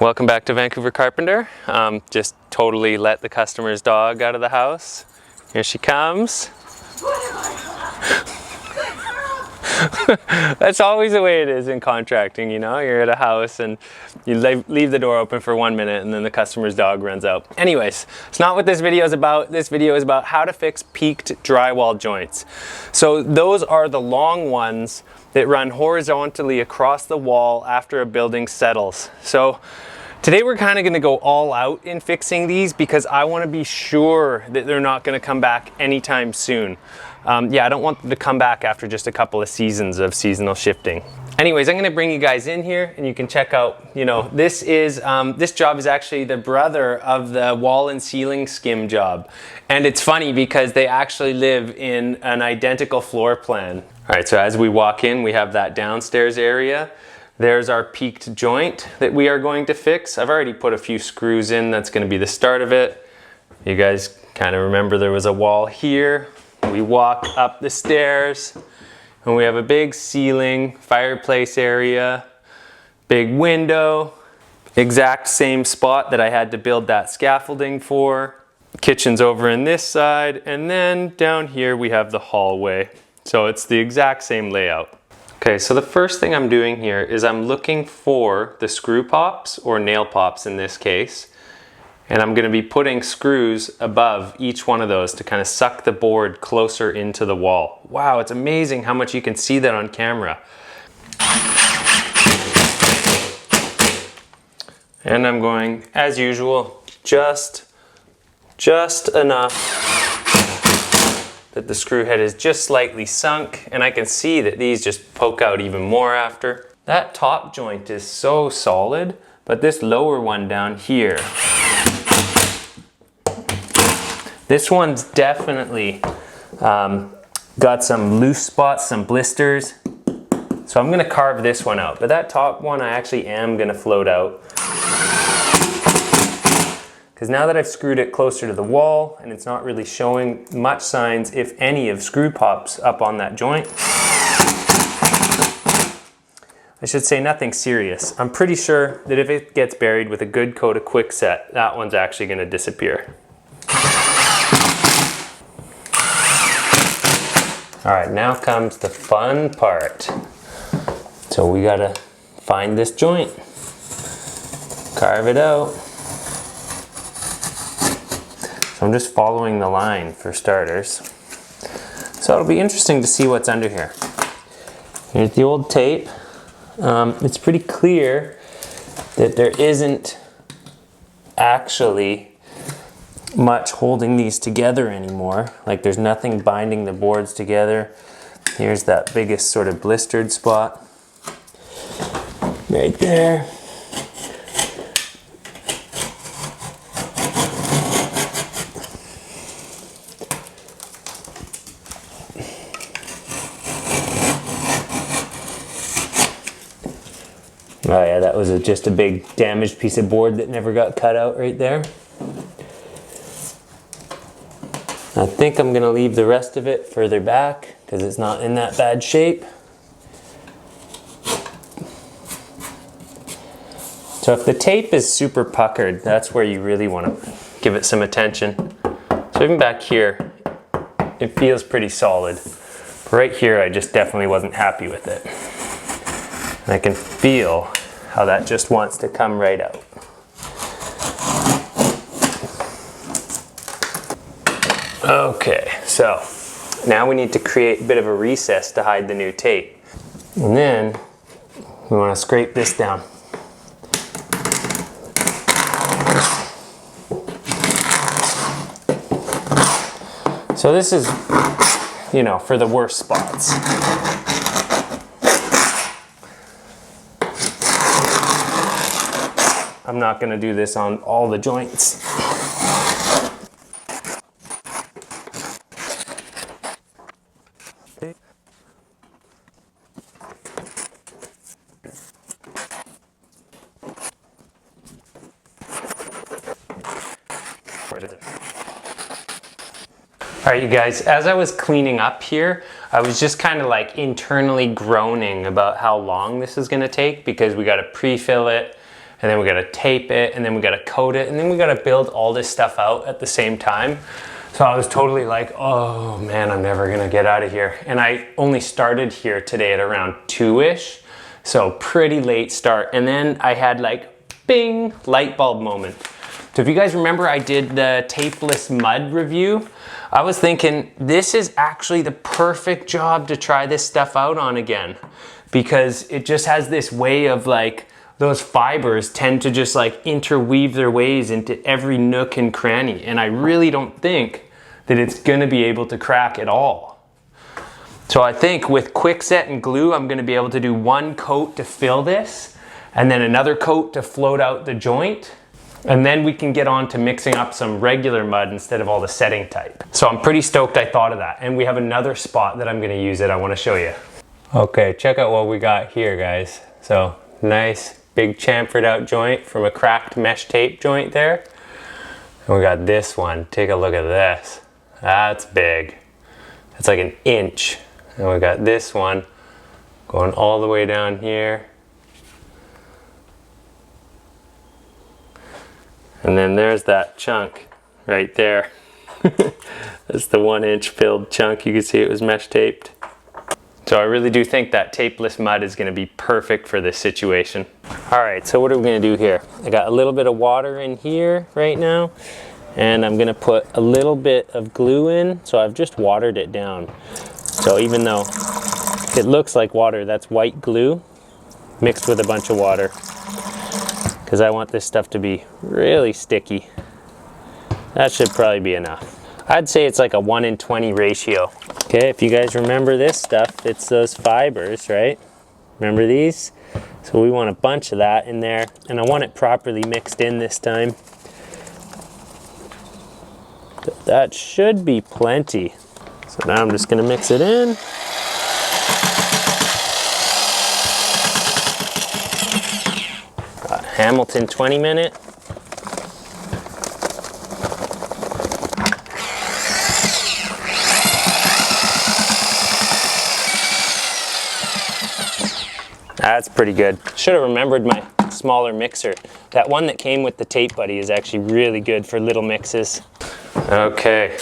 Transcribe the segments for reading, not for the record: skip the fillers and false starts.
Welcome back to Vancouver Carpenter. Just totally let the customer's dog out of the house. Here she comes. That's always the way it is in contracting, you know? You're at a house and you leave the door open for 1 minute and then the customer's dog runs out. Anyways, it's not what this video is about. This video is about how to fix peaked drywall joints. So those are the long ones that run horizontally across the wall after a building settles. So today we're kind of going to go all out in fixing these because I want to be sure that they're not going to come back anytime soon. Yeah, I don't want them to come back after just a couple of seasons of seasonal shifting. Anyways, I'm going to bring you guys in here and you can check out, you know, this job is actually the brother of the wall and ceiling skim job. And it's funny because they actually live in an identical floor plan. All right, so as we walk in, we have that downstairs area. There's our peaked joint that we are going to fix. I've already put a few screws in. That's going to be the start of it. You guys kind of remember there was a wall here. We walk up the stairs and we have a big ceiling, fireplace area, big window, exact same spot that I had to build that scaffolding for. Kitchen's over in this side, and then down here we have the hallway. So it's the exact same layout. Okay, so the first thing I'm doing here is I'm looking for the screw pops, or nail pops in this case, and I'm going to be putting screws above each one of those to kind of suck the board closer into the wall. Wow, it's amazing how much you can see that on camera. And I'm going, as usual, just enough that the screw head is just slightly sunk, and I can see that these just poke out even more after. That top joint is so solid, but this lower one down here, this one's definitely got some loose spots, some blisters. So I'm gonna carve this one out, but that top one I actually am gonna float out. Because now that I've screwed it closer to the wall and it's not really showing much signs, if any, of screw pops up on that joint, I should say nothing serious. I'm pretty sure that if it gets buried with a good coat of Quickset, that one's actually going to disappear. All right, now comes the fun part. So we gotta find this joint, carve it out. So I'm just following the line for starters. So it'll be interesting to see what's under here. Here's the old tape. It's pretty clear that there isn't actually much holding these together anymore. Like there's nothing binding the boards together. Here's that biggest sort of blistered spot right there. Oh yeah, that was just a big damaged piece of board that never got cut out right there. I think I'm gonna leave the rest of it further back because it's not in that bad shape. So if the tape is super puckered, that's where you really want to give it some attention. So even back here, it feels pretty solid. But right here, I just definitely wasn't happy with it. And I can feel how that just wants to come right out. Okay, so now we need to create a bit of a recess to hide the new tape. And then we want to scrape this down. So this is, you know, for the worst spots. I'm not going to do this on all the joints. All right, you guys, as I was cleaning up here, I was just kind of like internally groaning about how long this is going to take because we got to pre-fill it. and then we gotta tape it, and then we gotta coat it, and then we gotta build all this stuff out at the same time. So I was totally like, oh man, I'm never gonna get out of here. And I only started here today at around 2-ish, so pretty late start. And then I had like, bing, light bulb moment. So if you guys remember, I did the tapeless mud review. I was thinking this is actually the perfect job to try this stuff out on again, because it just has this way of like, those fibers tend to just like interweave their ways into every nook and cranny. And I really don't think that it's gonna be able to crack at all. So I think with quickset and glue, I'm gonna be able to do one coat to fill this, and then another coat to float out the joint. And then we can get on to mixing up some regular mud instead of all the setting type. So I'm pretty stoked I thought of that. And we have another spot that I'm gonna use it, I wanna show you. Okay, check out what we got here, guys. So nice big chamfered out joint from a cracked mesh tape joint there. And we got this one, take a look at this. That's big. It's like 1 inch. And we got this one going all the way down here. And then there's that chunk right there. That's the 1 inch filled chunk. You can see it was mesh taped. So I really do think that tapeless mud is gonna be perfect for this situation. All right, so what are we gonna do here? I got a little bit of water in here right now, and I'm gonna put a little bit of glue in. So I've just watered it down. So even though it looks like water, that's white glue mixed with a bunch of water, because I want this stuff to be really sticky. That should probably be enough. I'd say it's like a 1 in 20 ratio. Okay, if you guys remember this stuff, it's those fibers, right? Remember these? So we want a bunch of that in there, and I want it properly mixed in this time. That should be plenty. So now I'm just gonna mix it in. Hamilton 20 minute. That's pretty good. Should have remembered my smaller mixer. That one that came with the Tape Buddy is actually really good for little mixes. Okay,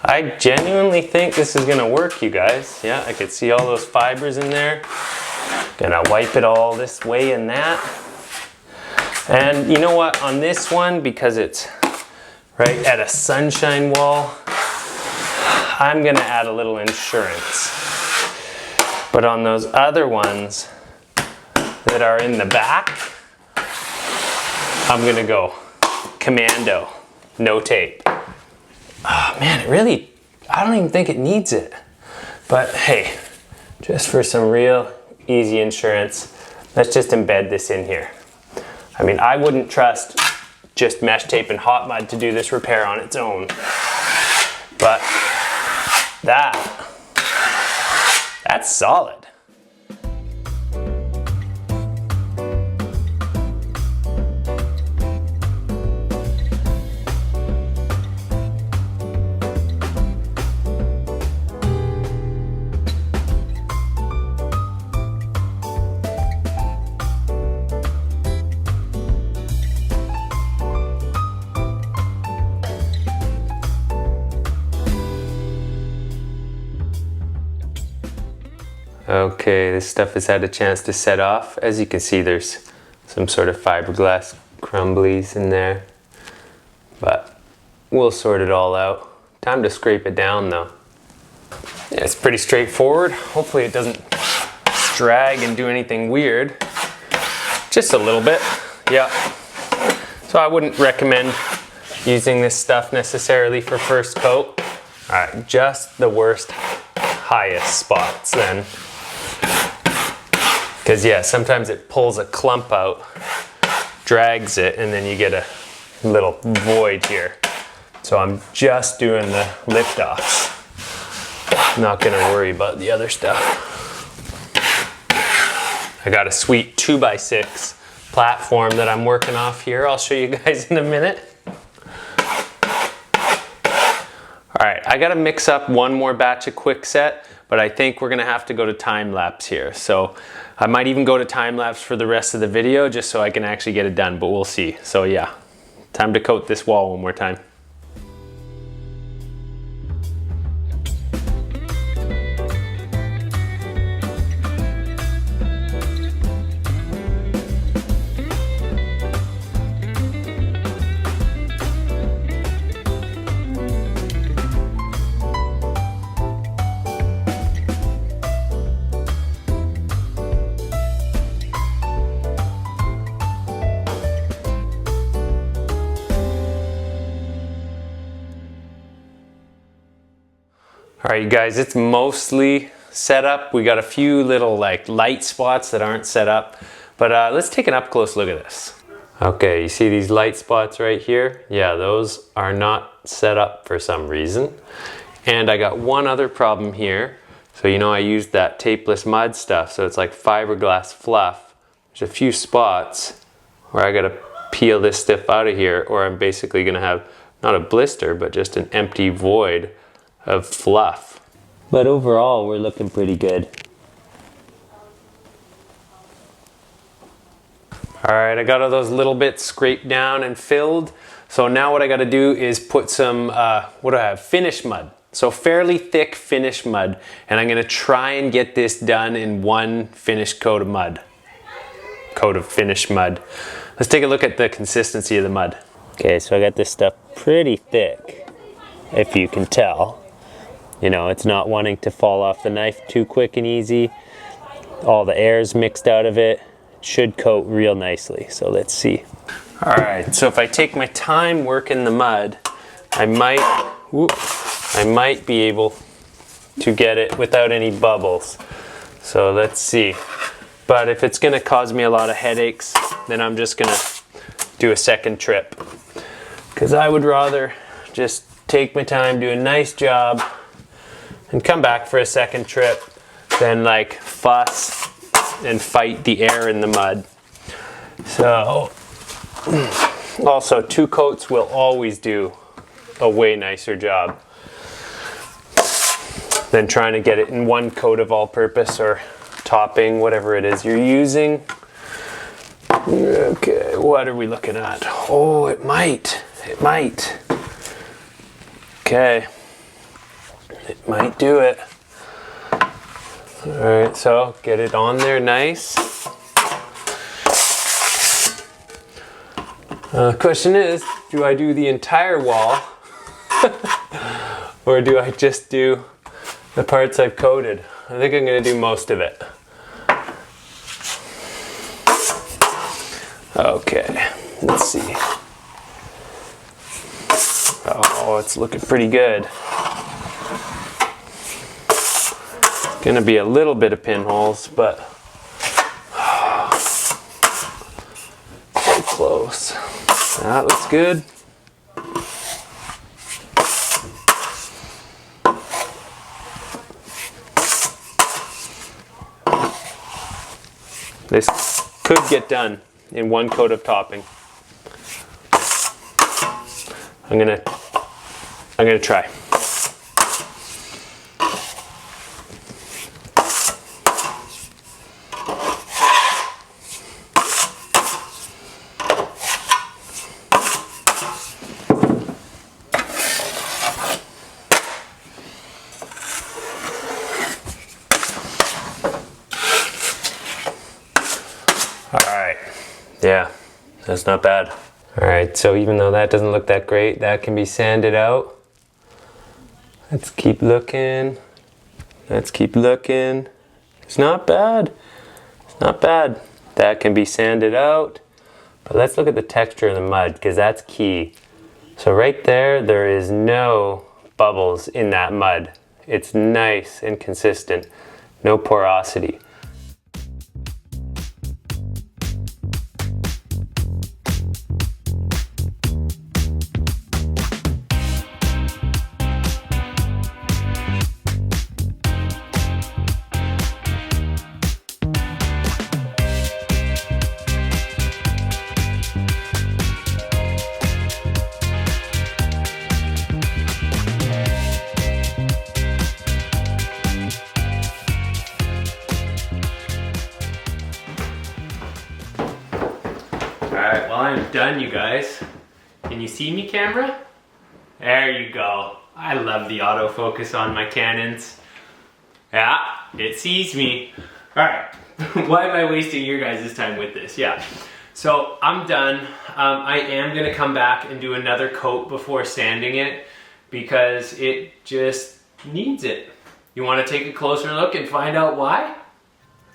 I genuinely think this is gonna work, you guys. Yeah, I could see all those fibers in there. Gonna wipe it all this way and that. And you know what, on this one, because it's right at a sunshine wall, I'm gonna add a little insurance. But on those other ones that are in the back, I'm gonna go commando, no tape. Oh man, it really, I don't even think it needs it. But hey, just for some real easy insurance, let's just embed this in here. I mean, I wouldn't trust just mesh tape and hot mud to do this repair on its own. But that's solid. Okay, this stuff has had a chance to set off. As you can see, there's some sort of fiberglass crumblies in there, but we'll sort it all out. Time to scrape it down though. Yeah, it's pretty straightforward. Hopefully it doesn't drag and do anything weird. Just a little bit, yeah. So I wouldn't recommend using this stuff necessarily for first coat. All right, just the worst, highest spots then. Because yeah, sometimes it pulls a clump out, drags it, and then you get a little void here. So I'm just doing the lift offs. I'm not gonna worry about the other stuff. I got a sweet 2x6 platform that I'm working off here. I'll show you guys in a minute. All right, I gotta mix up one more batch of quickset, but I think we're gonna have to go to time lapse here. So I might even go to time lapse for the rest of the video just so I can actually get it done, but we'll see. So yeah, time to coat this wall one more time. All right, you guys, it's mostly set up. We got a few little like light spots that aren't set up, but let's take an up close look at this. Okay, you see these light spots right here? Yeah, those are not set up for some reason. And I got one other problem here. So you know I used that tapeless mud stuff, so it's like fiberglass fluff. There's a few spots where I gotta peel this stuff out of here, or I'm basically gonna have not a blister, but just an empty void of fluff. But overall, we're looking pretty good. All right, I got all those little bits scraped down and filled. So now what I gotta do is put some, what do I have? Finish mud. So fairly thick finish mud. And I'm gonna try and get this done in one finished coat of mud. Coat of finished mud. Let's take a look at the consistency of the mud. Okay, so I got this stuff pretty thick, if you can tell. You know, it's not wanting to fall off the knife too quick and easy. All the air's mixed out of it. It should coat real nicely, so let's see. All right, so if I take my time working the mud, I might be able to get it without any bubbles. So let's see. But if it's gonna cause me a lot of headaches, then I'm just gonna do a second trip. Because I would rather just take my time, do a nice job, and come back for a second trip than like fuss and fight the air in the mud. So also 2 coats will always do a way nicer job than trying to get it in 1 coat of all-purpose or topping, whatever it is you're using. Okay, what are we looking at? Oh, it might. Okay. It might do it. All right, so get it on there nice. Question is, do I do the entire wall or do I just do the parts I've coated? I think I'm gonna do most of it. Okay, let's see. Oh, it's looking pretty good. Gonna be a little bit of pinholes, but very close. That looks good. This could get done in 1 coat of topping. I'm gonna try. Yeah, that's not bad. All right, so even though that doesn't look that great, that can be sanded out. Let's keep looking. Let's keep looking. It's not bad. It's not bad. That can be sanded out. But let's look at the texture of the mud, because that's key. So right there, there is no bubbles in that mud. It's nice and consistent. No porosity. done, you guys. Can you see me, camera? There you go. I love the autofocus on my Canons. Yeah, it sees me. All right, why am I wasting your guys' time with this? Yeah, so I'm done. I am gonna come back and do another coat before sanding it because it just needs it. You wanna take a closer look and find out why?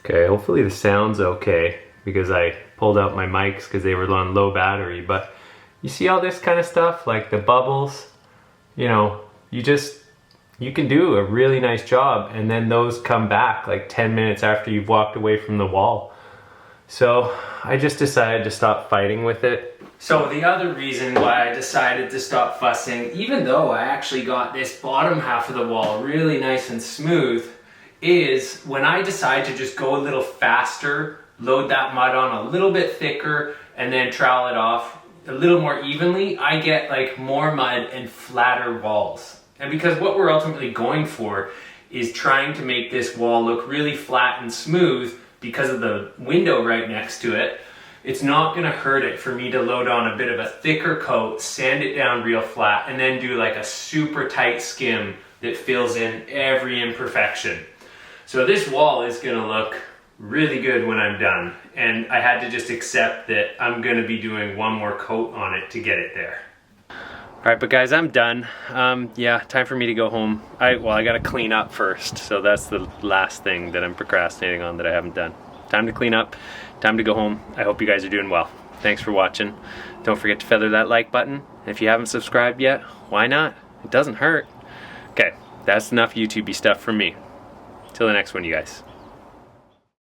Okay, hopefully the sound's okay because I pulled out my mics because they were on low battery, but you see all this kind of stuff, like the bubbles, you know, you can do a really nice job and then those come back like 10 minutes after you've walked away from the wall. So I just decided to stop fighting with it. So the other reason why I decided to stop fussing, even though I actually got this bottom half of the wall really nice and smooth, is when I decide to just go a little faster, load that mud on a little bit thicker, and then trowel it off a little more evenly, I get like more mud and flatter walls. And because what we're ultimately going for is trying to make this wall look really flat and smooth because of the window right next to it, it's not gonna hurt it for me to load on a bit of a thicker coat, sand it down real flat, and then do like a super tight skim that fills in every imperfection. So this wall is gonna look really good when I'm done. And I had to just accept that I'm gonna be doing one more coat on it to get it there. All right, but guys, I'm done. Yeah, time for me to go home. I gotta clean up first. So that's the last thing that I'm procrastinating on that I haven't done. Time to clean up, time to go home. I hope you guys are doing well. Thanks for watching. Don't forget to feather that like button. If you haven't subscribed yet, why not? It doesn't hurt. Okay, that's enough YouTube-y stuff from me. Till the next one, you guys.